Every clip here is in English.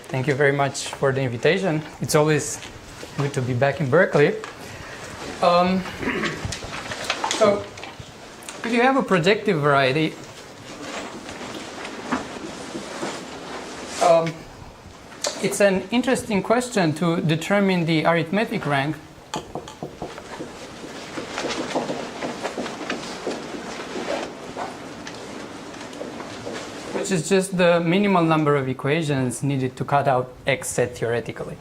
Thank you very much for the invitation. It's always good to be back in Berkeley. So, if you have a projective variety, it's an interesting question to determine the arithmetic rank. Which is just the minimal number of equations needed to cut out x set theoretically.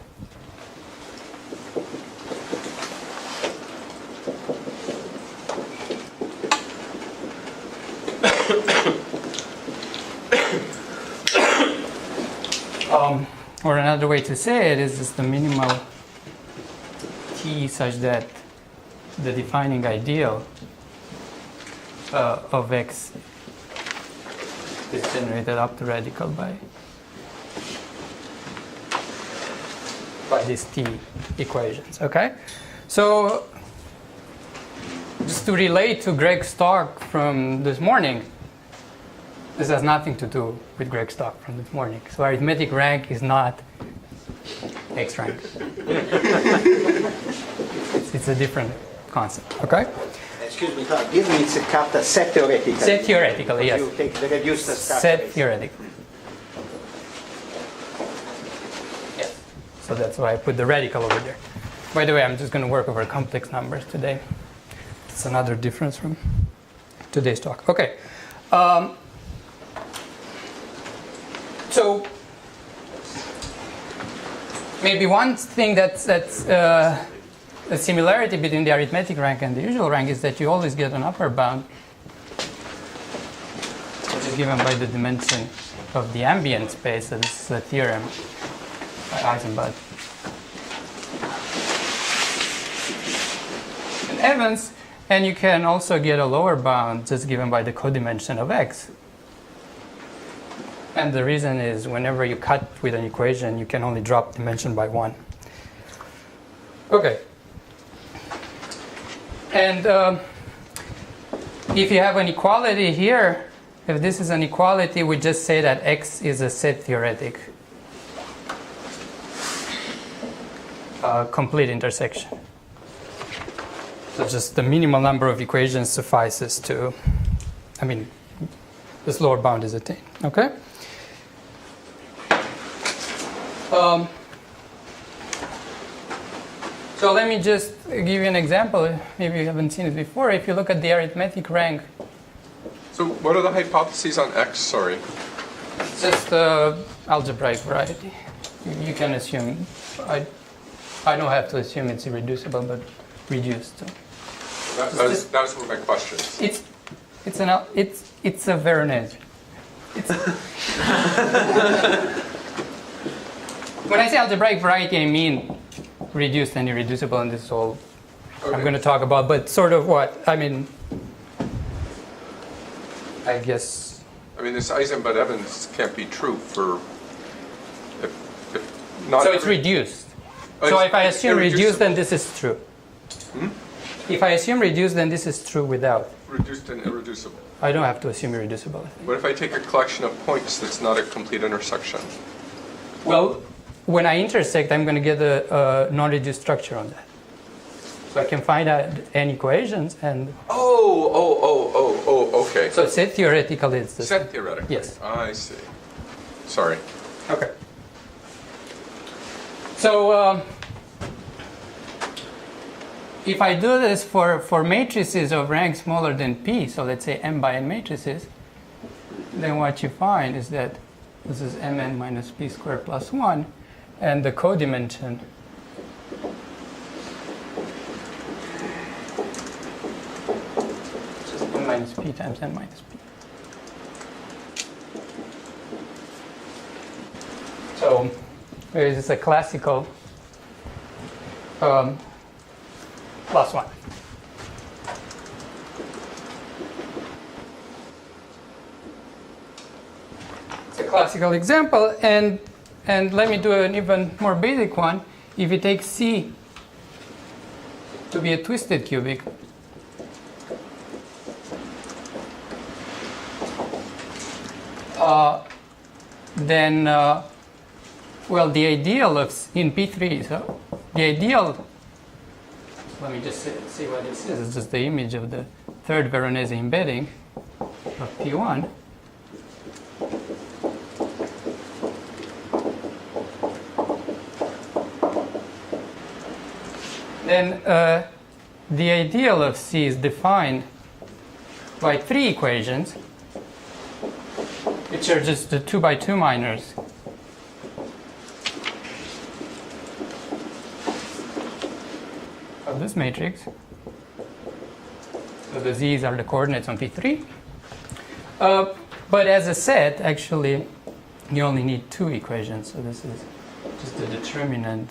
Or another way to say it is just the minimal t such that the defining ideal of x is generated up to radical by these t equations. Okay, so just to relate to Greg's talk from this morning, this has nothing to do with Greg's talk from this morning. So arithmetic rank is not X rank. It's a different concept. Okay. Excuse me, give me the carta set theoretically. Set theoretically, yes. You take the reduced set theoretically. Yes. So that's why I put the radical over there. By the way, I'm just going to work over complex numbers today. It's another difference from today's talk. Okay. So maybe one thing that's a similarity between the arithmetic rank and the usual rank is that you always get an upper bound, which is given by the dimension of the ambient space. So this is a theorem by Eisenbud and Evans, and you can also get a lower bound just given by the codimension of x. And the reason is whenever you cut with an equation, you can only drop dimension by 1. Okay. And if you have an equality here, if this is an equality, we just say that x is a set theoretic complete intersection. So just the minimal number of equations suffices to, this lower bound is attained. Okay? So let me just give you an example. Maybe you haven't seen it before. If you look at the arithmetic rank. So what are the hypotheses on x? Sorry. It's just algebraic variety. You can assume. I don't have to assume it's irreducible, but reduced. So. That was one of my questions. It's a Veronese. When I say algebraic variety, I mean reduced and irreducible, and this is all I'm going to talk about. But sort of what? I guess. This Eisenbud-Evans can't be true for if not. So it's reduced. So if I assume reduced, then this is true. If I assume reduced, then this is true without. Reduced and irreducible. I don't have to assume irreducible. What if I take a collection of points that's not a complete intersection? Well, when I intersect, I'm going to get a non-reduced structure on that. So I can find out n equations and... Okay. So set theoretically it's the same. Set theoretically? Yes. I see. Sorry. Okay. So if I do this for matrices of rank smaller than p, so let's say m by n matrices, then what you find is that this is mn minus p squared plus 1, and the codimension is m minus p times n minus p. So this is a classical plus 1. It's a classical example, and let me do an even more basic one. If you take C to be a twisted cubic, then Well, the ideal of in P3, so the ideal, let me just see what this is. It's just the image of the third Veronese embedding of P1. Then the ideal of C is defined by three equations, which are just the 2 by 2 minors. Of this matrix. So the z's are the coordinates on P3. But as a set, actually, you only need two equations. So this is just the determinant.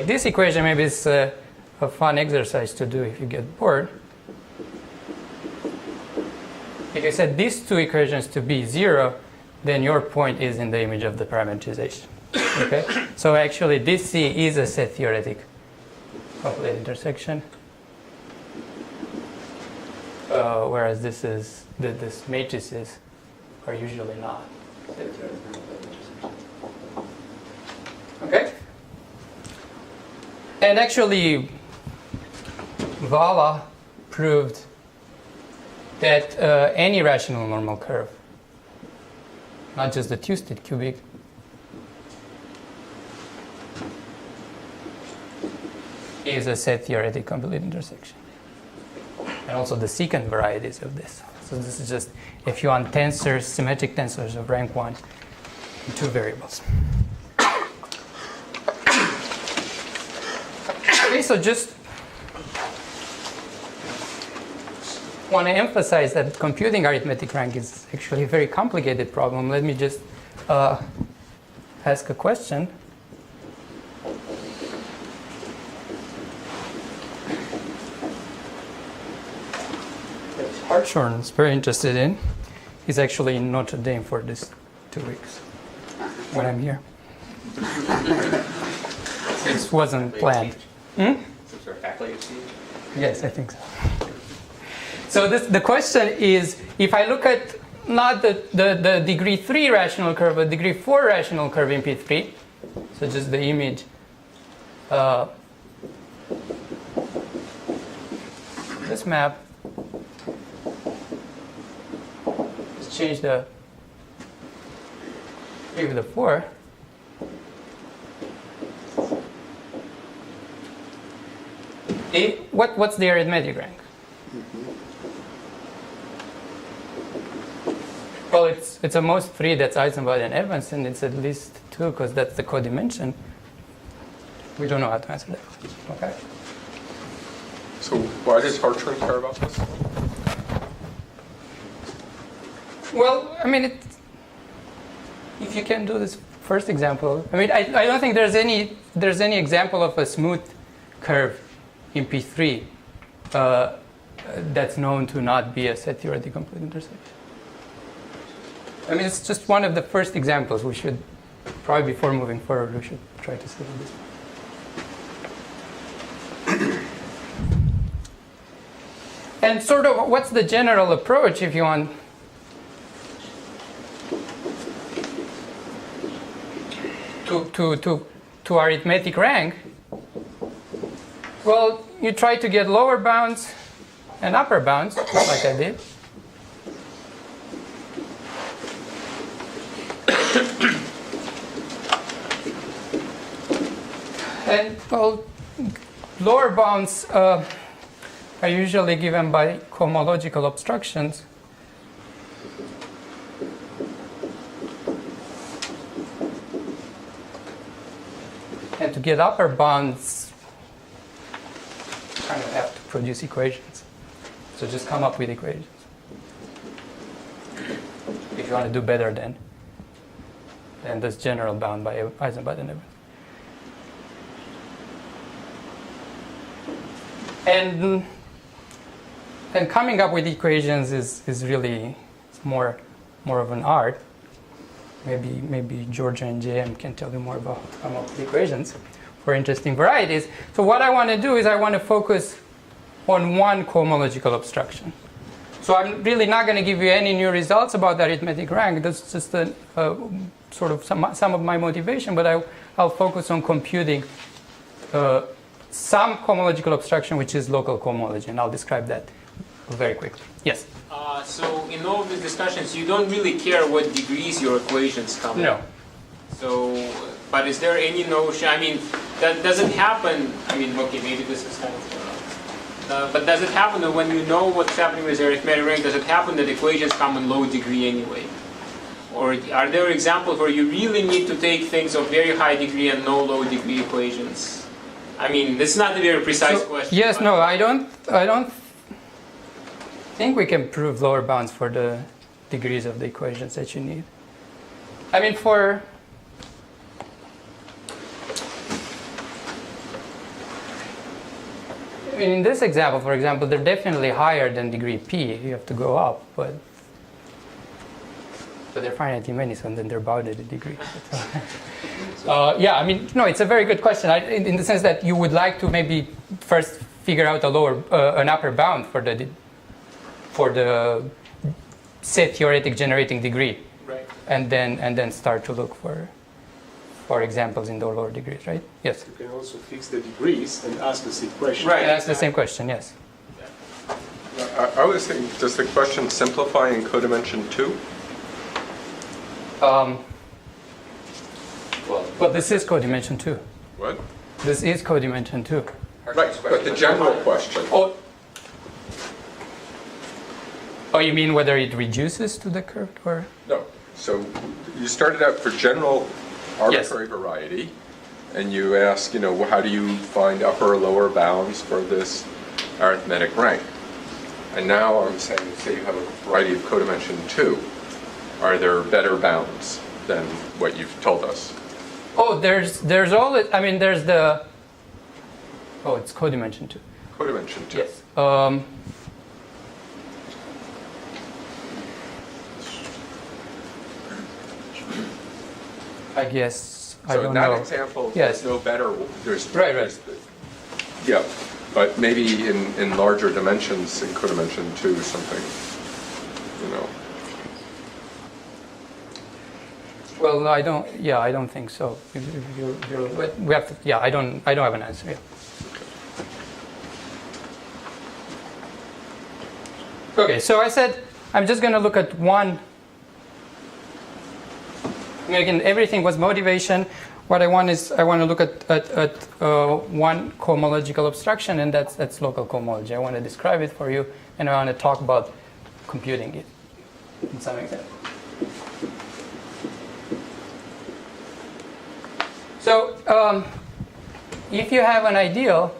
This equation maybe is a fun exercise to do if you get bored. If you set these two equations to be 0, then your point is in the image of the parametrization. Okay? So actually this C is a set theoretic complete intersection. Whereas this matrices are usually not set theoretic complete intersections. Okay? And actually, Valla proved that any rational normal curve, not just the two-state cubic, is a set theoretic complete intersection. And also the secant varieties of this. So this is just, if you want tensors, symmetric tensors of rank 1 in two variables. Okay, so just want to emphasize that computing arithmetic rank is actually a very complicated problem. Let me just ask a question. Hartshorn is very interested in. He's actually in Notre Dame for this 2 weeks when I'm here. This wasn't planned. Some sort of faculty exchange? Yes, I think so. So the question is, if I look at not the degree 3 rational curve, but degree 4 rational curve in P3, so just the image, this map, just change the 3 with the 4. What's the arithmetic rank? Well, it's a most 3 that's Eisenbach and Evans, and it's at least 2 because that's the codimension. We don't know how to answer that. Okay. So why does Hartshorn care about this? Well, I mean, if you can do this first example, I mean, I don't think there's any example of a smooth curve in P3 that's known to not be a set theoretic complete intersection. I mean, it's just one of the first examples. We should, probably before moving forward, we should try to see this one. And sort of, what's the general approach if you want to arithmetic rank? Well, you try to get lower bounds and upper bounds, like I did. And well, lower bounds are usually given by cohomological obstructions. And to get upper bounds, you kind of have to produce equations. So just come up with equations. If you want to do better than this general bound by Eisenbach and Evans. And coming up with equations is really more of an art. Maybe Georgia and JM can tell you more about how to come up with equations for interesting varieties. So what I want to do is I want to focus on one cohomological obstruction. So I'm really not going to give you any new results about the arithmetic rank. That's just a sort of some of my motivation, but I'll focus on computing some cohomological obstruction, which is local cohomology, and I'll describe that very quickly. Yes? So in all these discussions, you don't really care what degrees your equations come in. No. So, but is there any notion, I mean, that doesn't happen, I mean, okay, maybe this is kind of, but does it happen that when you know what's happening with the arithmetic rank, does it happen that equations come in low degree anyway? Or are there examples where you really need to take things of very high degree and no low degree equations? I mean, this is not a very precise question. Yes, no, I don't think we can prove lower bounds for the degrees of the equations that you need. I mean, in this example, for example, they're definitely higher than degree p. You have to go up, but they're finitely many, so then they're bounded in degree. Yeah, I mean, no, it's a very good question. In the sense that you would like to maybe first figure out an upper bound for the set theoretic generating degree, Right. and then start to look for examples in the lower degrees, right? Yes. You can also fix the degrees and ask the same question. Right. And that's the same question. Yes. I was thinking, does the question simplify in codimension 2? Well, this is codimension 2. What? This is codimension 2. Right, but the general question. Oh, you mean whether it reduces to the curved or? No. So you started out for general arbitrary variety, and you ask, how do you find upper or lower bounds for this arithmetic rank? And now I'm saying, say you have a variety of codimension 2. Are there better bounds than what you've told us? Oh, there's all. I mean, there's the. Oh, it's codimension 2. Codimension 2. Yes. I guess I So don't in that know. example, Yes. there's no better. Right. Yeah, but maybe in larger dimensions in codimension 2 something, Well, I don't. Yeah, I don't think so. We have to. Yeah, I don't have an answer. Yeah. Okay, so I said I'm just going to look at one. Again, everything was motivation. What I want to look at one cohomological obstruction, and that's local cohomology. I want to describe it for you, and I want to talk about computing it in some example. So, if you have an ideal,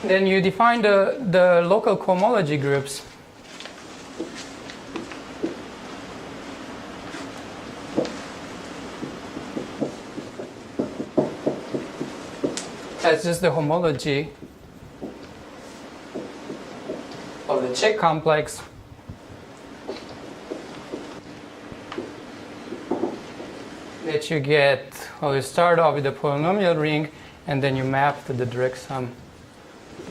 then you define the local cohomology groups as just the homology of the check complex that you get. Well, you start off with the polynomial ring, and then you map to the direct sum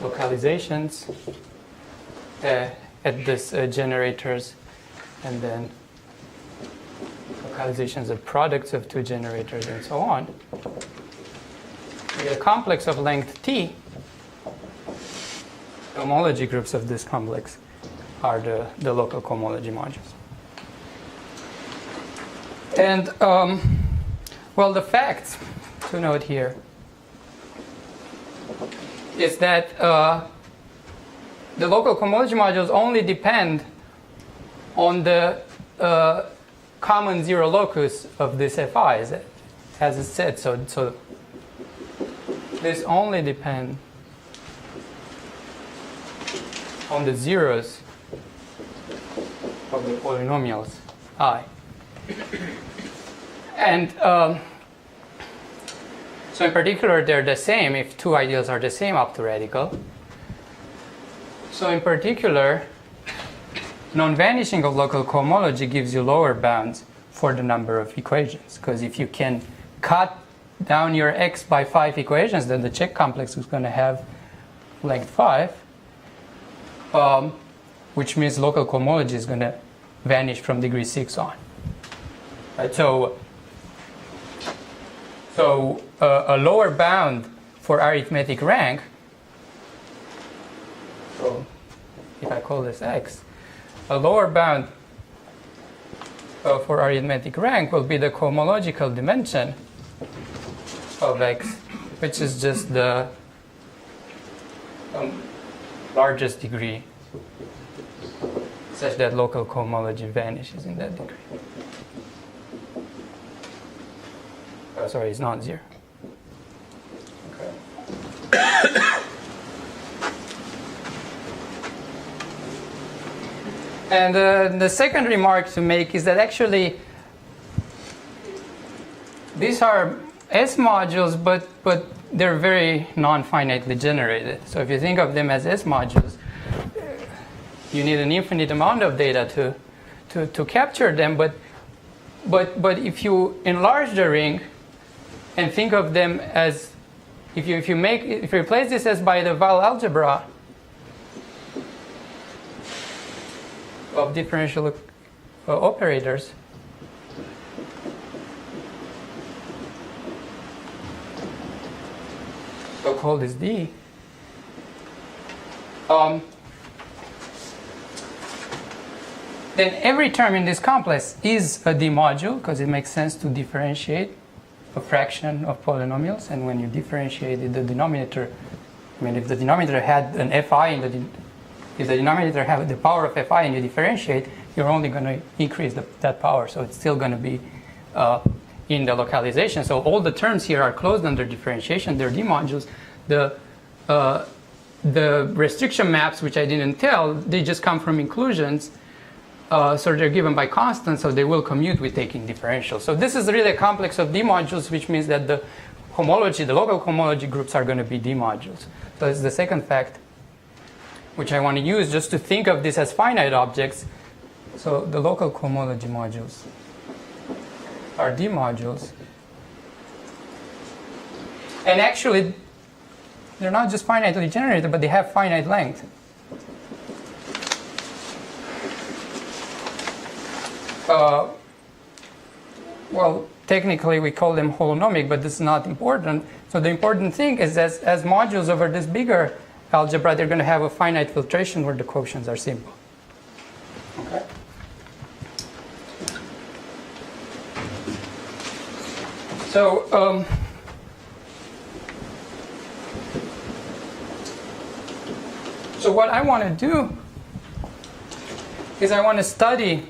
localizations at this generators, and then localizations of products of two generators, and so on. You get a complex of length t. The homology groups of this complex are the local cohomology modules. And, well, the facts to note here is that the local cohomology modules only depend on the common zero locus of this Fi, as it's said. So this only depends on the zeros of the polynomials I. And so in particular, they're the same if two ideals are the same up to radical. So in particular, non-vanishing of local cohomology gives you lower bounds for the number of equations. Because if you can cut down your x by 5 equations, then the check complex is going to have length 5, which means local cohomology is going to vanish from degree 6 on. Right? So a lower bound for arithmetic rank, so if I call this x, a lower bound for arithmetic rank will be the cohomological dimension of x, which is just the largest degree, such that local cohomology vanishes in that degree. Oh, sorry, it's non-zero. Okay. And the second remark to make is that actually these are S modules, but they're very non-finitely generated. So if you think of them as S modules, you need an infinite amount of data to capture them. But if you enlarge the ring and think of them as, if you replace this as by the Weyl algebra of differential operators, so called as D, then every term in this complex is a D module, because it makes sense to differentiate a fraction of polynomials. And when you differentiate the denominator, I mean, if the denominator had an fi in if the denominator had the power of fi and you differentiate, you're only going to increase that power. So it's still going to be in the localization. So all the terms here are closed under differentiation. They're D modules. The restriction maps, which I didn't tell, they just come from inclusions. So they're given by constants, so they will commute with taking differentials. So this is really a complex of D modules, which means that the homology, the local homology groups are going to be D modules. So it's the second fact which I want to use just to think of this as finite objects. So the local cohomology modules are D modules. And actually, they're not just finitely generated, but they have finite length. Well, technically we call them holonomic, but this is not important. So the important thing is as modules over this bigger algebra, they're going to have a finite filtration where the quotients are simple. Okay. So so what I want to do is I want to study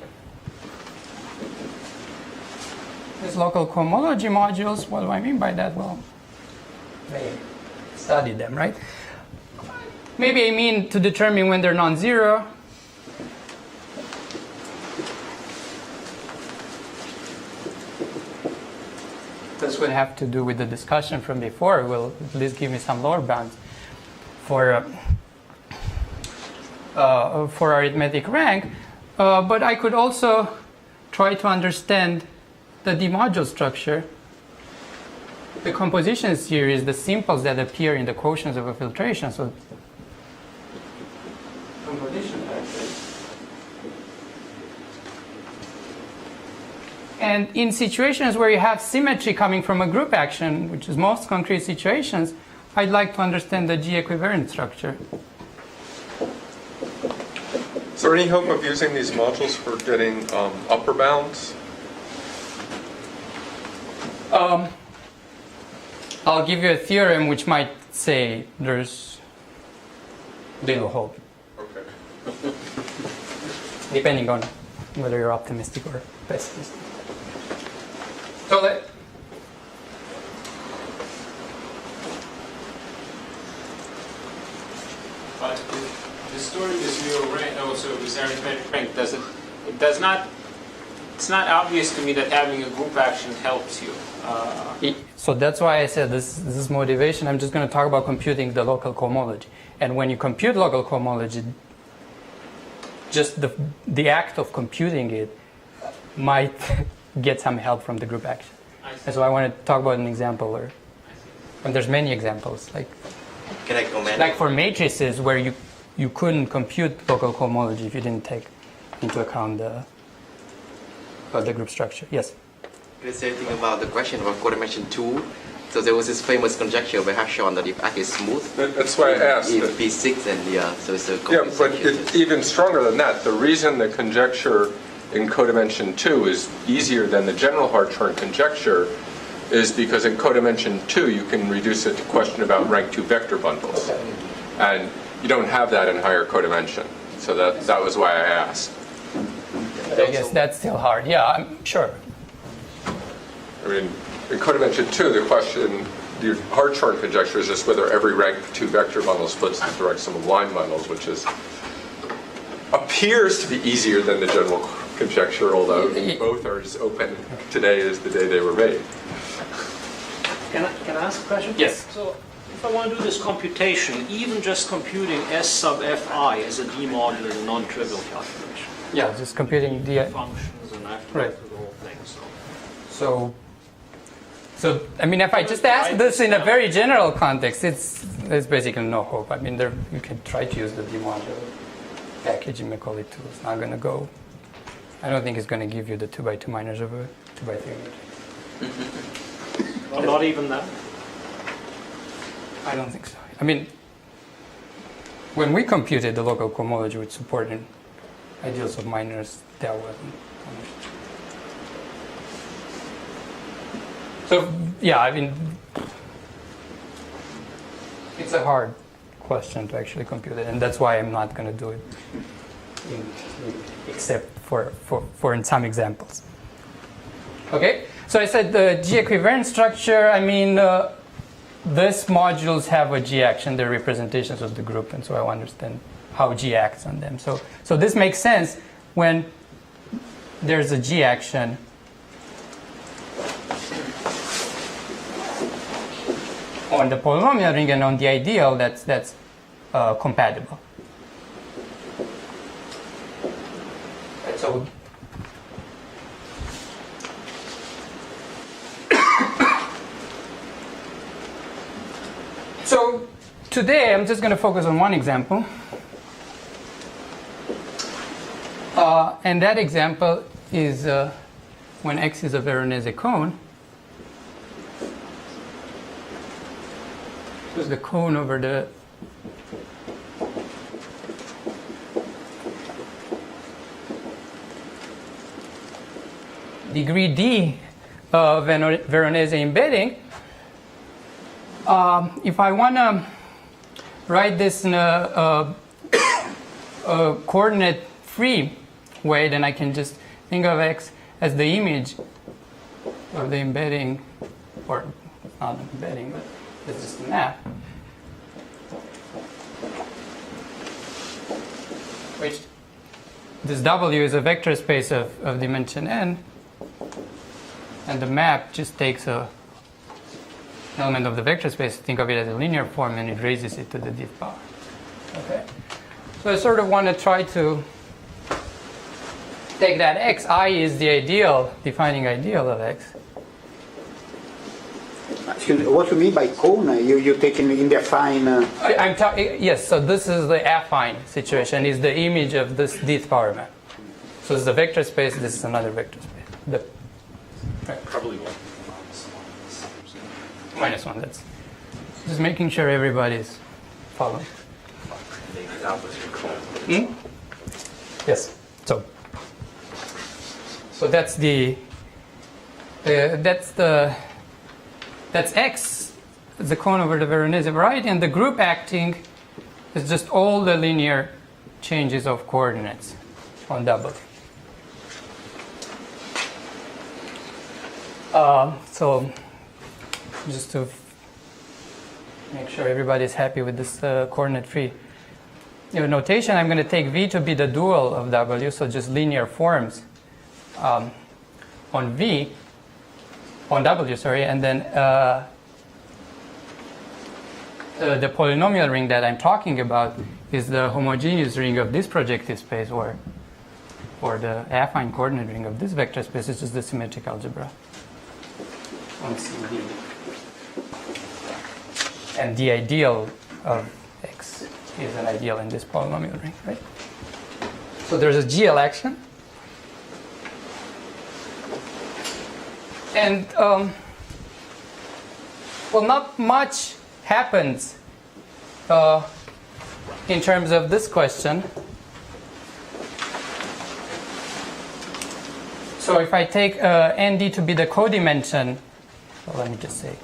these local cohomology modules. What do I mean by that? Well, study them, right? Maybe I mean to determine when they're non-zero. This would have to do with the discussion from before. It will at least give me some lower bounds for arithmetic rank. But I could also try to understand the D module structure, the composition series, the simples that appear in the quotients of a filtration. So composition factors. And in situations where you have symmetry coming from a group action, which is most concrete situations, I'd like to understand the G equivariant structure. Is there any hope of using these modules for getting upper bounds? I'll give you a theorem which might say there's little hope. Okay. Depending on whether you're optimistic or pessimistic. So But the story is real rank, also with arithmetic rank, it's not obvious to me that having a group action helps you. So that's why I said this is motivation. I'm just going to talk about computing the local cohomology. And when you compute local cohomology, just the act of computing it might get some help from the group action. And so I want to talk about an example, and there's many examples, like Can I comment? like for matrices where you couldn't compute local cohomology if you didn't take into account the group structure. Yes. Can I say anything about the question about codimension 2? So there was this famous conjecture by have shown that if X is smooth, That's why I asked. if P6 and so it's a Yeah, complete but section. it's even stronger than that. The reason the conjecture in codimension 2 is easier than the general Hartshorne conjecture is because in codimension 2 you can reduce it to question about rank 2 vector bundles. And you don't have that in higher codimension. So that was why I asked. I guess that's still hard. Yeah, I'm sure. I mean, in codimension 2, the question, the Hartshorne conjecture is just whether every rank 2 vector bundle splits the direct sum of line bundles, which appears to be easier than the general conjecture, although both are as open today as the day they were made. Can I ask a question? Yes. So if I want to do this computation, even just computing S sub fi as a D-modular is a non-trivial calculation. Yeah, just computing the Functions and I have to Right. go through the whole thing. So I mean, if I just ask this in a very general context, it's basically no hope. I mean, you can try to use the D-modular package in Macaulay too. It's not going to go. I don't think it's going to give you the 2x2 minors over 2x3 matrix. Well, not even that. I don't think so. I mean, when we computed the local cohomology with supporting ideals of minors, that wasn't. So yeah, I mean, it's a hard question to actually compute it, and that's why I'm not going to do it, except for in some examples. Okay, so I said the G equivariant structure. I mean, these modules have a G action. They're representations of the group, and so I understand how G acts on them. So this makes sense when there's a G action. On the polynomial ring and on the ideal that's compatible. Right, so today I'm just going to focus on one example, and that example is when X is a Veronese cone. The cone over the degree D Veronese embedding. If I want to write this in a coordinate-free way, then I can just think of X as the image of the embedding, or not embedding, but it's just a map, which this W is a vector space of dimension n, and the map just takes an element of the vector space, think of it as a linear form, and it raises it to the d power. Okay, so I sort of want to try to take that X. I is the ideal, defining ideal of X. Excuse me, what you mean by cone? You take in the affine... Yes, so this is the affine situation, is the image of this dth power map. So it's the vector space, this is another vector space. Probably one. -1, that's just making sure everybody's following. Yes, so that's X, the cone over the Veronese variety, and the group acting is just all the linear changes of coordinates on W. So just to make sure everybody's happy with this coordinate-free notation, I'm going to take V to be the dual of W, so just linear forms on V. On W, sorry, and then the polynomial ring that I'm talking about is the homogeneous ring of this projective space, or the affine coordinate ring of this vector space, is just the symmetric algebra on CD. And the ideal of X is an ideal in this polynomial ring, right? So there's a GL action. And, well, not much happens in terms of this question. So if I take ND to be the codimension, well, let me just say,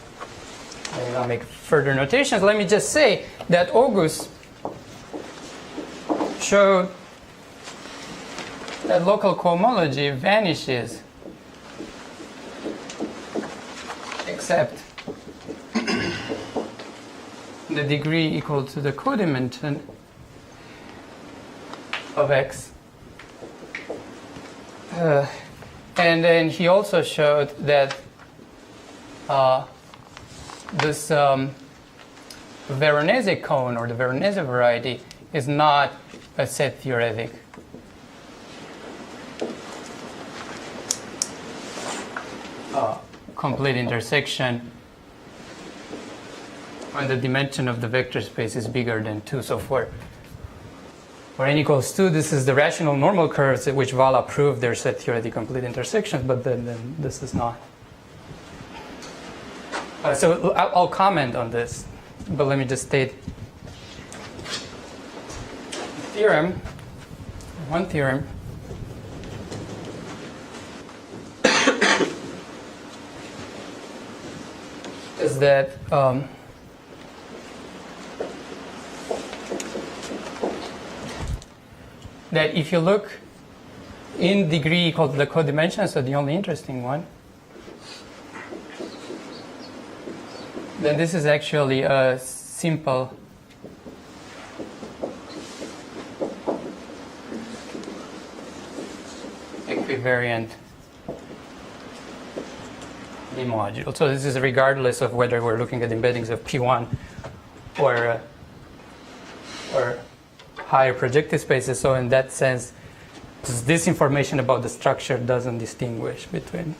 let me not make further notations. Let me just say that August showed that local cohomology vanishes except the degree equal to the codimension of X. And then he also showed that this Veronese cone, or the Veronese variety, is not a set theoretic complete intersection when the dimension of the vector space is bigger than 2. So for n equals 2, this is the rational normal curves at which Vala proved their set theoretic complete intersections, but then this is not. So I'll comment on this, but let me just state theorem, one theorem is that that if you look in degree equal to the codimension, so the only interesting one, then this is actually a simple equivariant module. So this is regardless of whether we're looking at embeddings of P1 or higher projective spaces. So in that sense, this information about the structure doesn't distinguish between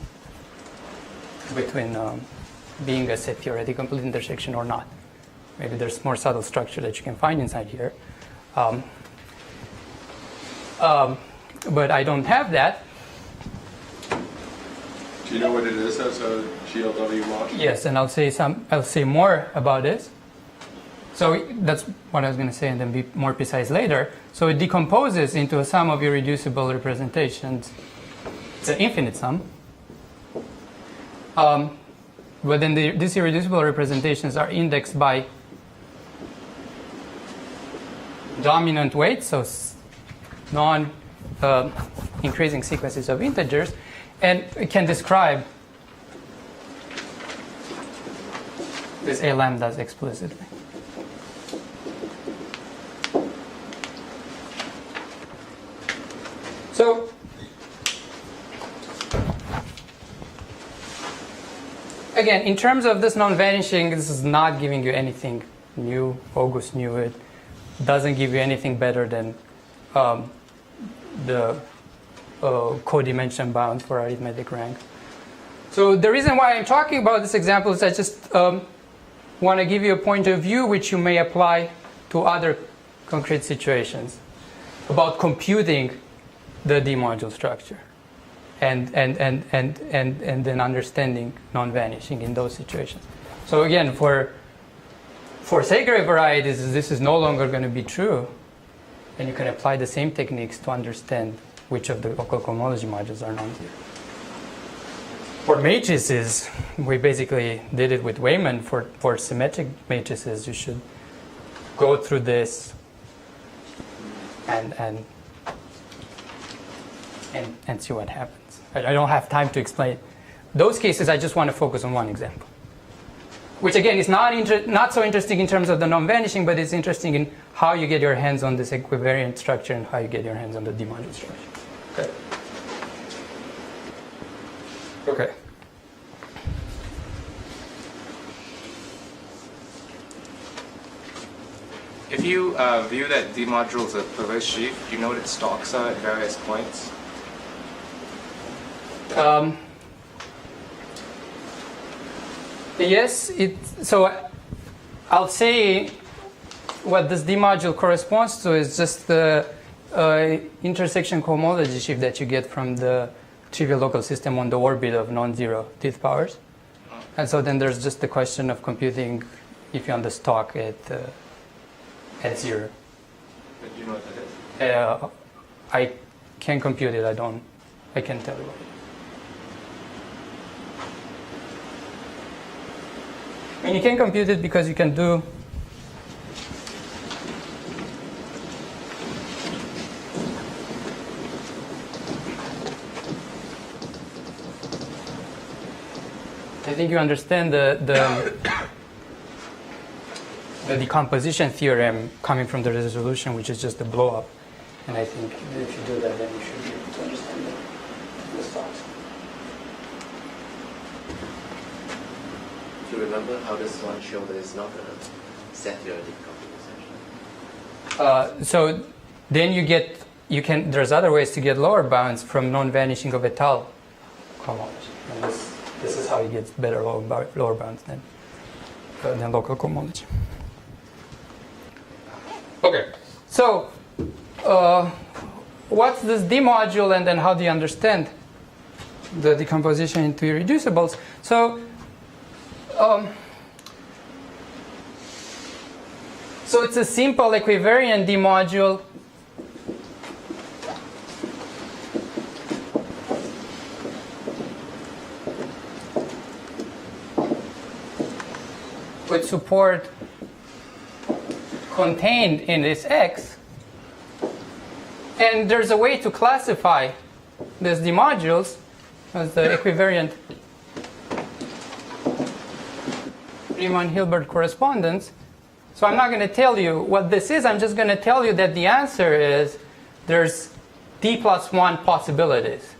being a set theoretic complete intersection or not. Maybe there's more subtle structure that you can find inside here. But I don't have that. Do you know what it is as a GLW module? Yes, and I'll say more about this. So that's what I was going to say, and then be more precise later. So it decomposes into a sum of irreducible representations. It's an infinite sum. But then these irreducible representations are indexed by dominant weights, so non-increasing sequences of integers, and it can describe this A lambdas explicitly. So again, in terms of this non-vanishing, this is not giving you anything new. August knew it. Doesn't give you anything better than the codimension bound for arithmetic rank. So the reason why I'm talking about this example is I just want to give you a point of view which you may apply to other concrete situations about computing the D-module structure and then understanding non-vanishing in those situations. So again, for Segre varieties, this is no longer going to be true, and you can apply the same techniques to understand which of the local cohomology modules are non-zero. For matrices, we basically did it with Wayman. For symmetric matrices, you should go through this and see what happens. I don't have time to explain those cases. I just want to focus on one example, which again is not so interesting in terms of the non-vanishing, but it's interesting in how you get your hands on this equivariant structure and how you get your hands on the D-module structure. Okay. Okay. If you view that D module as a perverse sheaf, do you know what its stalks are at various points? Yes, so I'll say what this D module corresponds to is just the intersection cohomology shift that you get from the trivial local system on the orbit of non-zero d powers. And so then there's just the question of computing if you're on the stalk at 0. But do you know what that is? I can compute it. I can't tell you what it is. I mean, you can compute it because you can do I think you understand the decomposition theorem coming from the resolution, which is just the blow up. And I think if you do that, then you should be able to understand the stalks. Do you remember how this one showed that it's not a set theoretic computation? So then there's other ways to get lower bounds from non-vanishing of étale cohomology. And this is how you get better lower bounds than local cohomology. Okay, so what's this D module, and then how do you understand the decomposition into irreducibles? So it's a simple equivariant D module with support contained in this X. And there's a way to classify these D modules as the equivariant Riemann-Hilbert correspondence. So I'm not going to tell you what this is. I'm just going to tell you that the answer is there's D plus 1 possibilities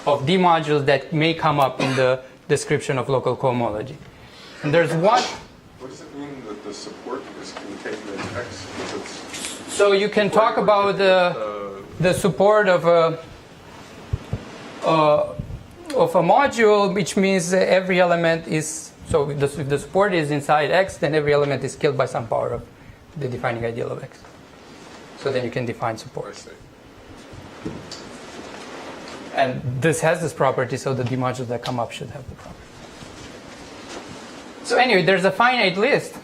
of D modules that may come up in the description of local cohomology. And there's one. What does it mean that the support is contained in X? So you can talk about the support of a module, which means every element is, so if the support is inside X, then every element is killed by some power of the defining ideal of X. So then you can define support. I see. And this has this property, so the D modules that come up should have the property. So anyway, there's a finite list.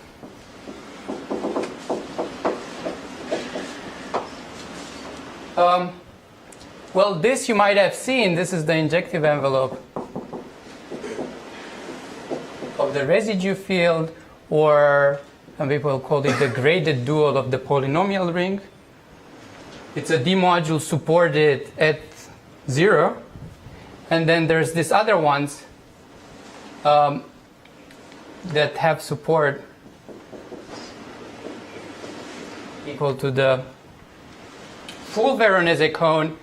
Well, this you might have seen. This is the injective envelope of the residue field, or some people call it the graded dual of the polynomial ring. It's a D module supported at 0. And then there's these other ones that have support equal to the full Veronese cone.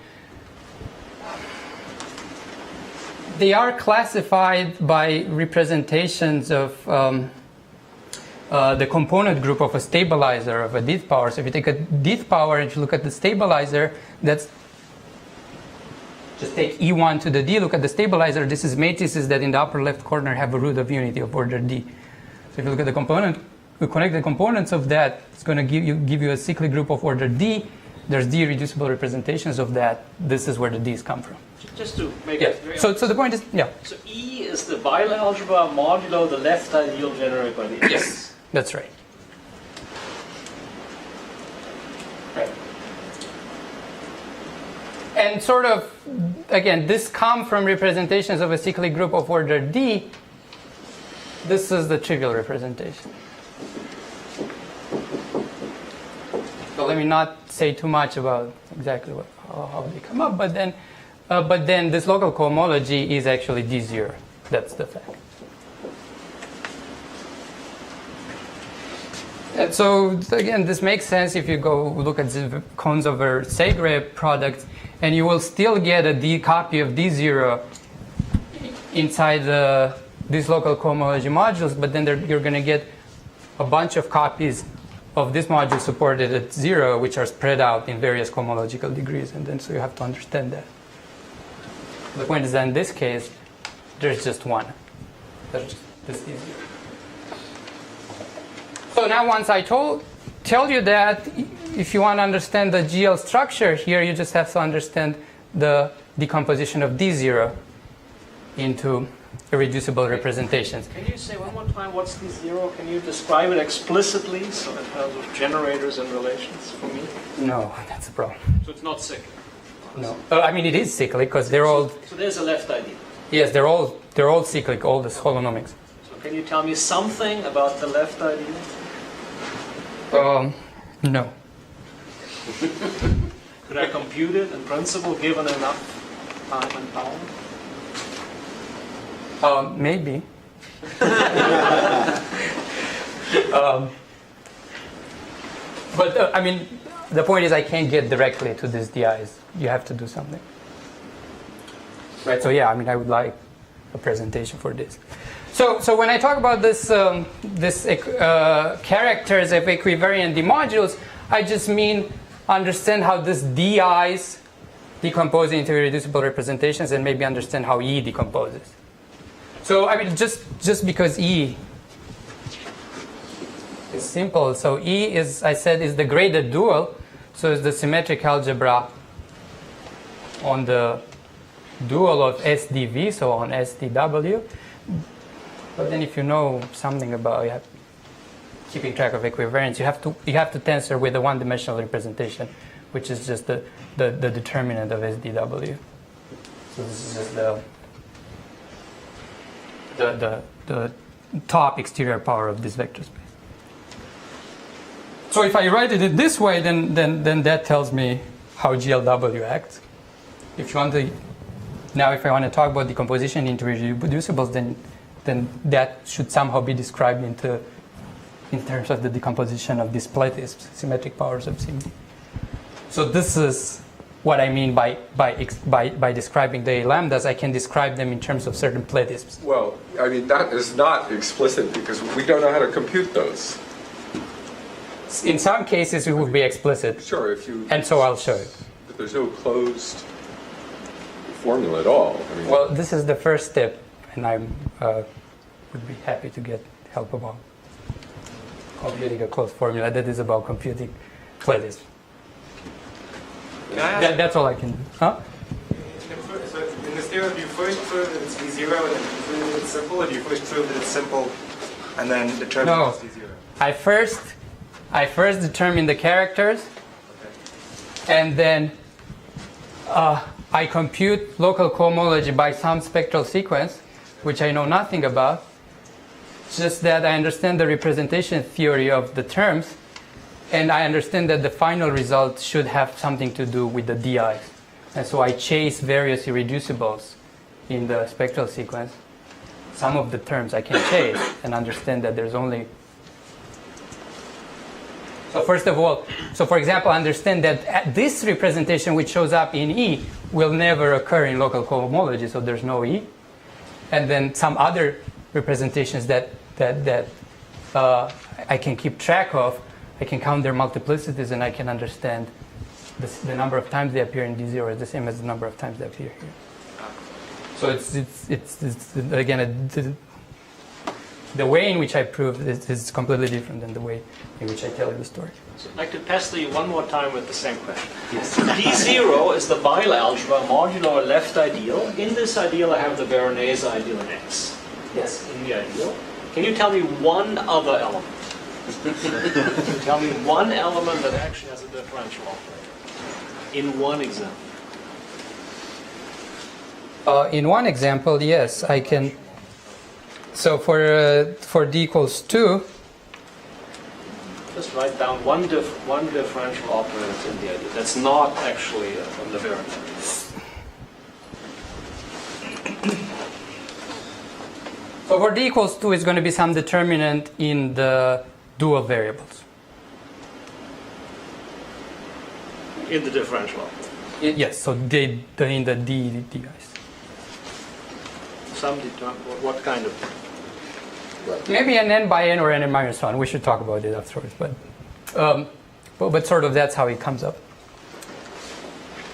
They are classified by representations of the component group of a stabilizer of a d power. So if you take a d power, if you look at the stabilizer, that's just take E1 to the d, look at the stabilizer. This is matrices that in the upper left corner have a root of unity of order d. So if you look at the component, we connect the components of that, it's going to give you a cyclic group of order d. There's d irreducible representations of that. This is where the d's come from. Just to make Yeah. it very So the point is, yeah. So E is the Weyl algebra modulo the left ideal generated by the X. Yes, that's right. Right. And sort of, again, this comes from representations of a cyclic group of order d. This is the trivial representation. So let me not say too much about exactly how they come up, but then this local cohomology is actually D0. That's the fact. And so again, this makes sense if you go look at the cones over Segre products, and you will still get a D copy of D0 inside these local cohomology modules, but then you're going to get a bunch of copies of this module supported at 0, which are spread out in various cohomological degrees, and then so you have to understand that. The point is that in this case, there's just one. That's just this easier. So now once I tell you that, if you want to understand the GL structure here, you just have to understand the decomposition of D0 into irreducible representations. Can you say one more time what's D0? Can you describe it explicitly, so in terms of generators and relations for me? No, that's a problem. So it's not cyclic. No, I mean it is cyclic because they're all. So there's a left ideal. Yes, they're all cyclic. All this holonomics. So can you tell me something about the left ideal? No. Could I compute it in principle given enough time and power? Maybe. But I mean, the point is I can't get directly to these DIs. You have to do something. Right. So yeah, I mean, I would like a presentation for this. So when I talk about this characters of equivariant D modules, I just mean understand how this DIs decompose into irreducible representations, and maybe understand how E decomposes. So I mean, just because E is simple. So E is, I said, is the graded dual. So it's the symmetric algebra on the dual of SDV, so on SDW. But then if you know something about keeping track of equivariance, you have to tensor with a one-dimensional representation, which is just the determinant of SDW. So this is just the top exterior power of this vector space. So if I write it in this way, then that tells me how GLW acts. If you want to, now if I want to talk about decomposition into irreducibles, then that should somehow be described in terms of the decomposition of these platisms, symmetric powers of CMD. So this is what I mean by describing the A lambdas. I can describe them in terms of certain platisms. Well, I mean, that is not explicit because we don't know how to compute those. In some cases, it would be explicit. Sure, if you... And so I'll show it. But there's no closed formula at all. I mean, Well, this is the first step, and I would be happy to get help about computing a closed formula that is about computing platism. That's all I can do. Huh? So in this theorem, do you first prove that it's D0 and then prove that it's simple, or do you first prove that it's simple and then determine No. it's D0? I first determine the characters, and then I compute local cohomology by some spectral sequence, which I know nothing about, just that I understand the representation theory of the terms, and I understand that the final result should have something to do with the DIs. And so I chase various irreducibles in the spectral sequence. Some of the terms I can chase and understand that there's only... So first of all, so for example, understand that this representation which shows up in E will never occur in local cohomology, so there's no E. And then some other representations that I can keep track of, I can count their multiplicities, and I can understand the number of times they appear in D0 is the same as the number of times they appear here. So it's again, the way in which I prove is completely different than the way in which I tell you the story. So I'd like to pester you one more time with the same question. Yes. D0 is the Weil algebra modulo left ideal. In this ideal, I have the Veronese ideal in X. Yes. In the ideal. Can you tell me one other element? Tell me one element that actually has a differential operator. In one example. In one example, yes, I can. So for d equals 2, just write down one differential operator that's in the ideal. That's not actually from the Veronese. So for d equals 2 is going to be some determinant in the dual variables. In the differential operator. Yes, so in the d guys. Some what kind of? Maybe an n by n or n minus 1. We should talk about it afterwards, but but sort of that's how it comes up.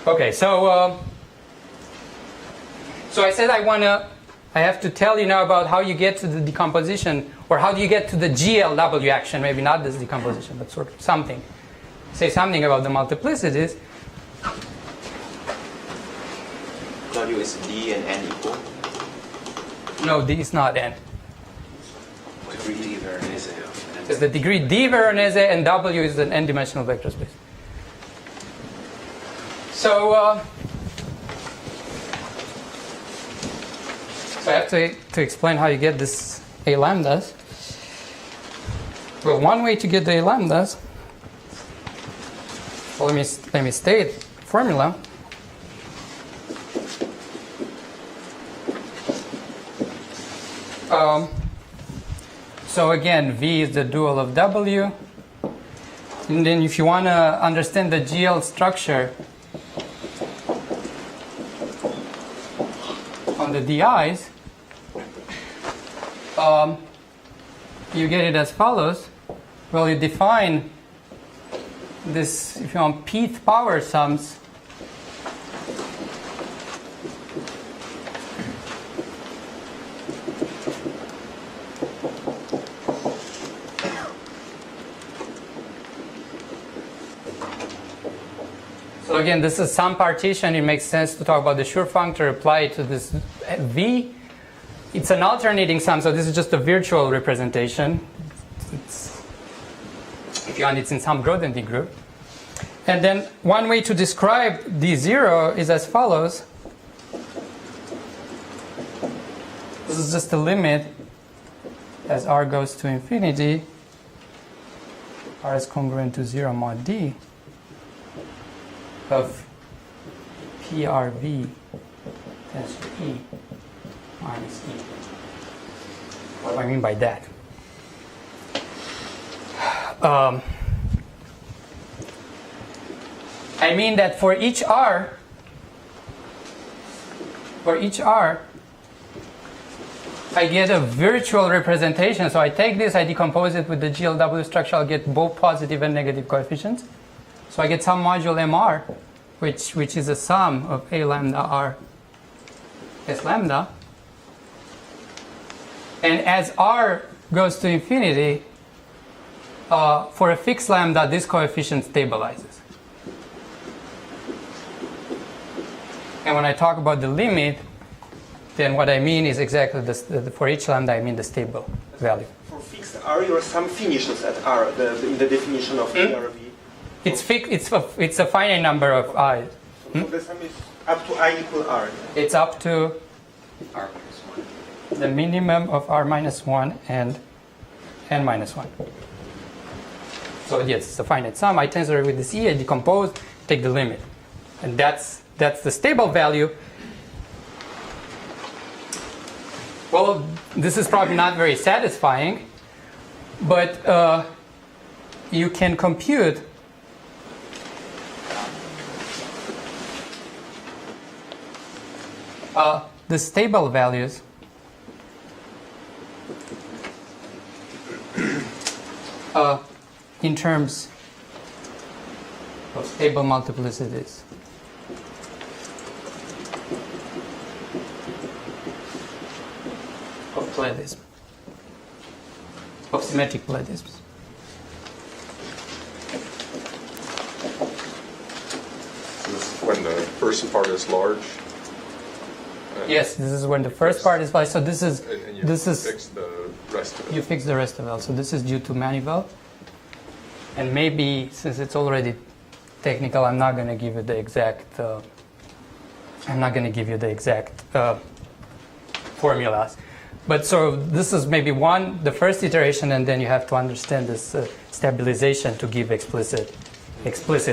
Okay, so I said I have to tell you now about how you get to the decomposition, or how do you get to the GLW action, maybe not this decomposition, but sort of something. Say something about the multiplicities. Claudiu, is D and N equal? No, D is not N. Degree D Veronese. It's the degree D Veronese, and W is an n-dimensional vector space. So I have to explain how you get this A lambdas. Well, one way to get the A lambdas, well, let me state the formula. So again, V is the dual of W. And then if you want to understand the GL structure on the DIs, you get it as follows. Well, you define this, if you want, pth power sums So again, this is some partition. It makes sense to talk about the Schur functor applied to this V. It's an alternating sum, so this is just a virtual representation. If you want, it's in some Grothendieck group. And then one way to describe D0 is as follows. This is just the limit as R goes to infinity. R is congruent to 0 mod D of PRV tends to E minus E. What do I mean by that? I mean that for each R, I get a virtual representation. So I take this, I decompose it with the GLW structure, I'll get both positive and negative coefficients. So I get some module MR, which is a sum of A lambda R S lambda. And as R goes to infinity, for a fixed lambda, this coefficient stabilizes. And when I talk about the limit, then what I mean is exactly for each lambda, I mean the stable value. For fixed R, your sum finishes at R, in the definition of PRV. It's fixed. It's a finite number of I. So the sum is up to I equal R. It's up to R minus 1. the minimum of R minus 1 and N minus 1. So yes, it's a finite sum. I tensor with this E, I decompose, take the limit. And that's the stable value. Well, this is probably not very satisfying, but you can compute the stable values in terms of stable multiplicities. Of pledism, of symmetric pledisms. So this is when the first part is large. Yes, this is when the first part is large. So this is And you fix the rest of it. you fix the rest of it. So this is due to Manival. And maybe since it's already technical, I'm not going to give you the exact. Formulas. But so this is maybe the first iteration, and then you have to understand this stabilization to give explicit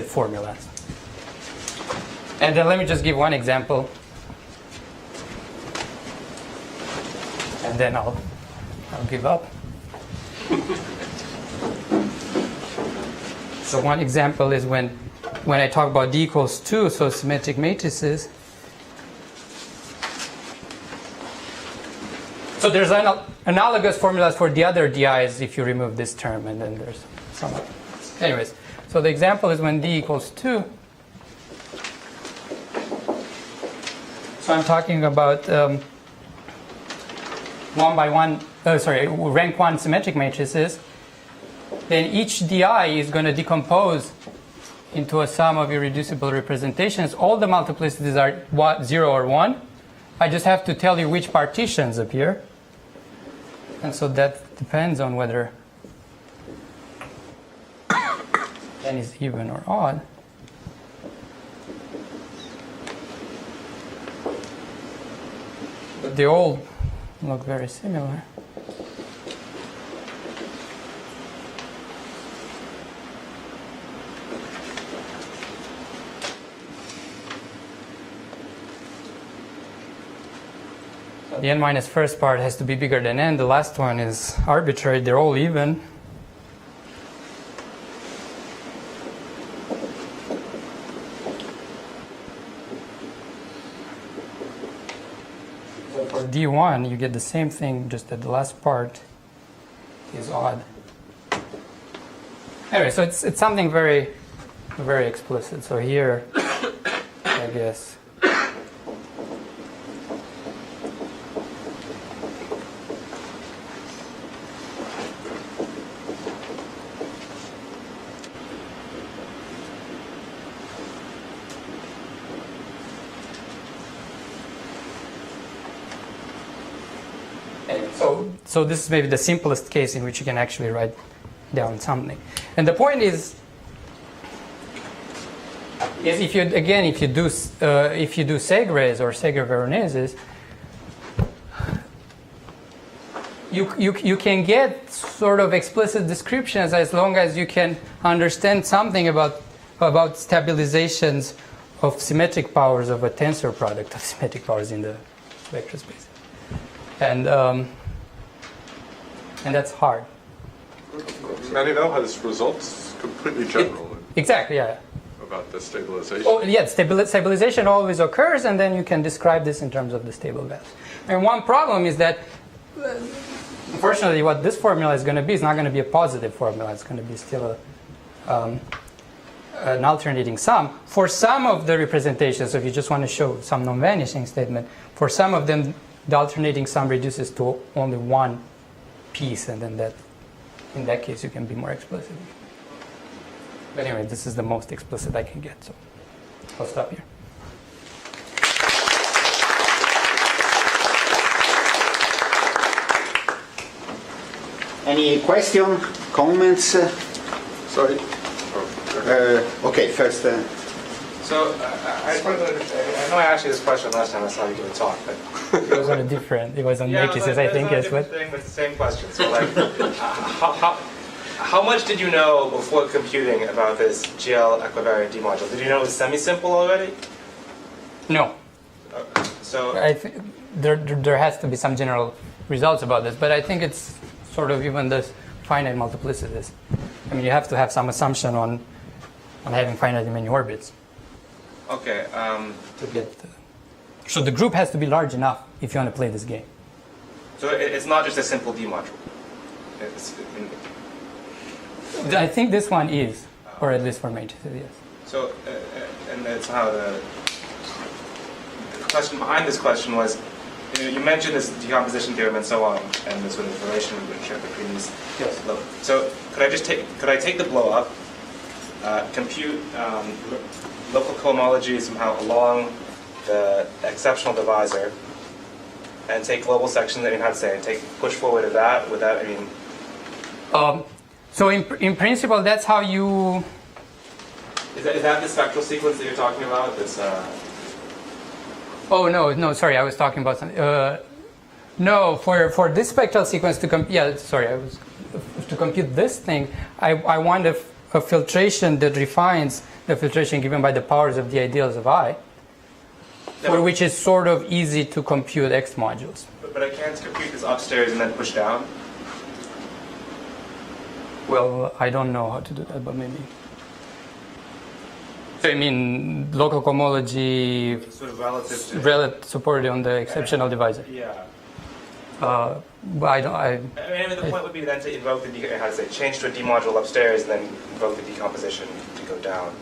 formulas. And then let me just give one example, and then I'll give up. So one example is when I talk about D equals 2, so symmetric matrices. So there's analogous formulas for the other DIs if you remove this term, and then there's some others. Anyways, so the example is when d equals 2. So I'm talking about rank 1 symmetric matrices. Then each di is going to decompose into a sum of irreducible representations. All the multiplicities are 0 or 1. I just have to tell you which partitions appear. And so that depends on whether n is even or odd. But they all look very similar. The n minus first part has to be bigger than n. The last one is arbitrary. They're all even. So for d1, you get the same thing, just that the last part is odd. Anyway, so it's something very, very explicit. So here, I guess. So this is maybe the simplest case in which you can actually write down something. And the point is if you do Segres or Segre-Veroneses, you can get sort of explicit descriptions as long as you can understand something about stabilizations of symmetric powers of a tensor product of symmetric powers in the vector space. And that's hard. Manuel has results completely general. Exactly, yeah. About the stabilization. Oh, yeah, stabilization always occurs, and then you can describe this in terms of the stable values. And one problem is that, unfortunately, what this formula is going to be is not going to be a positive formula. It's going to be still an alternating sum. For some of the representations, so if you just want to show some non-vanishing statement, for some of them, the alternating sum reduces to only one piece, and then in that case you can be more explicit. But anyway, this is the most explicit I can get, so I'll stop here. Any question, comments? Sorry. Okay, first. So I just wanted to understand. I know I asked you this question last time I saw you do a talk, but It was on a different, it was on matrices, I think, yes. But thing, but it's the same question. So like, how much did you know before computing about this GL equivariant D module? Did you know it was semi-simple already? no, So I think there has to be some general results about this, but I think it's sort of even this finite multiplicities. I mean, you have to have some assumption on having finitely many orbits. okay. To get so the group has to be large enough if you want to play this game. So it's not just a simple D module. I think this one is, or at least for matrices, yes. So and that's how the question behind this question was, you mentioned this decomposition theorem and so on, and this sort of relationship between these. Yes. So could I take the blow up, compute local cohomology somehow along the exceptional divisor, and take global sections? I mean, how to say it? Push forward of that without. I mean. So in principle, that's how you. Is that the spectral sequence that you're talking about? That's. Oh no, sorry, I was talking about something. No, for this spectral sequence to to compute this thing, I want a filtration that refines the filtration given by the powers of the ideals of I, for which is sort of easy to compute X modules. But I can't compute this upstairs and then push down? Well, I don't know how to do that, but maybe. So I mean, local cohomology Sort of relative to... supported on the exceptional divisor. Yeah. But I don't. I mean, the point would be then to invoke the, how to say, change to a D module upstairs and then invoke the decomposition to go down.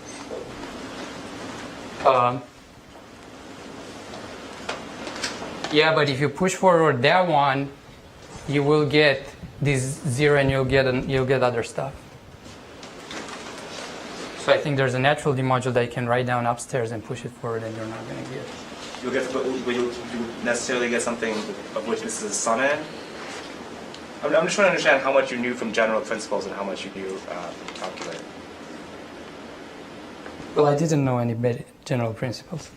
Yeah, but if you push forward that one, you will get this 0 and you'll get other stuff. So I think there's a natural D module that you can write down upstairs and push it forward, and you're not going to get. You'll get, but you'll necessarily get something of which this is a sun end. I'm just trying to understand how much you knew from general principles and how much you knew from calculator. Well, I didn't know any general principles.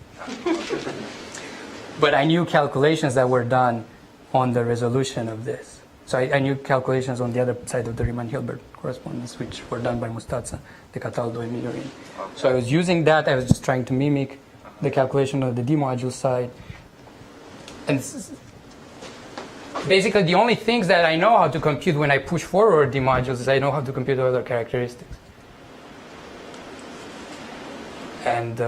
But I knew calculations that were done on the resolution of this. So I knew calculations on the other side of the Riemann-Hilbert correspondence, which were done by Mustazza, De Cataldo, and Minorini. So I was using that. I was just trying to mimic the calculation of the D module side. And basically, the only things that I know how to compute when I push forward D modules is I know how to compute other characteristics. And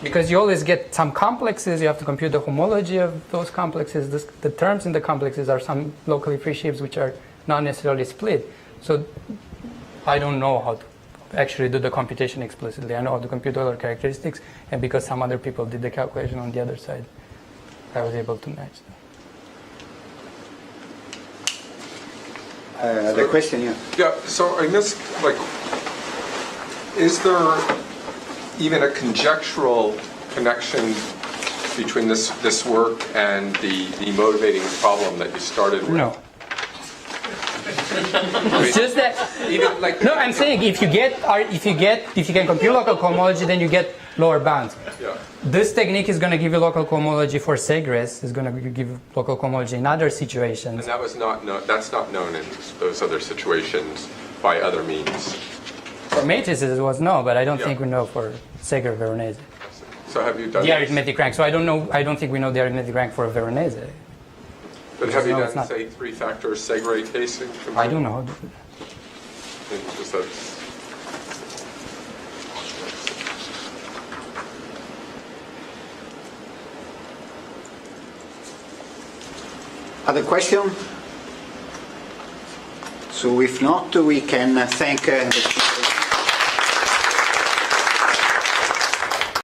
because you always get some complexes, you have to compute the homology of those complexes. The terms in the complexes are some locally free shapes which are not necessarily split. So I don't know how to actually do the computation explicitly. I know how to compute other characteristics, and because some other people did the calculation on the other side, I was able to match them. The question, yeah. Yeah, so I missed, like, is there even a conjectural connection between this work and the motivating problem that you started with? No. It's just that. Even like No, I'm saying if you can compute local cohomology, then you get lower bounds. Yeah. This technique is going to give you local cohomology for Segres. It's going to give you local cohomology in other situations. And that was that's not known in those other situations by other means. For matrices, it was no, but I don't think we know for Segre Veronese. So have you done The arithmetic rank. So I don't know. I don't think we know the arithmetic rank for a Veronese. But have you No, it's done, not. say, three-factor Segre casing? I don't know how to do that. Just that's- Other question? So if not, we can thank the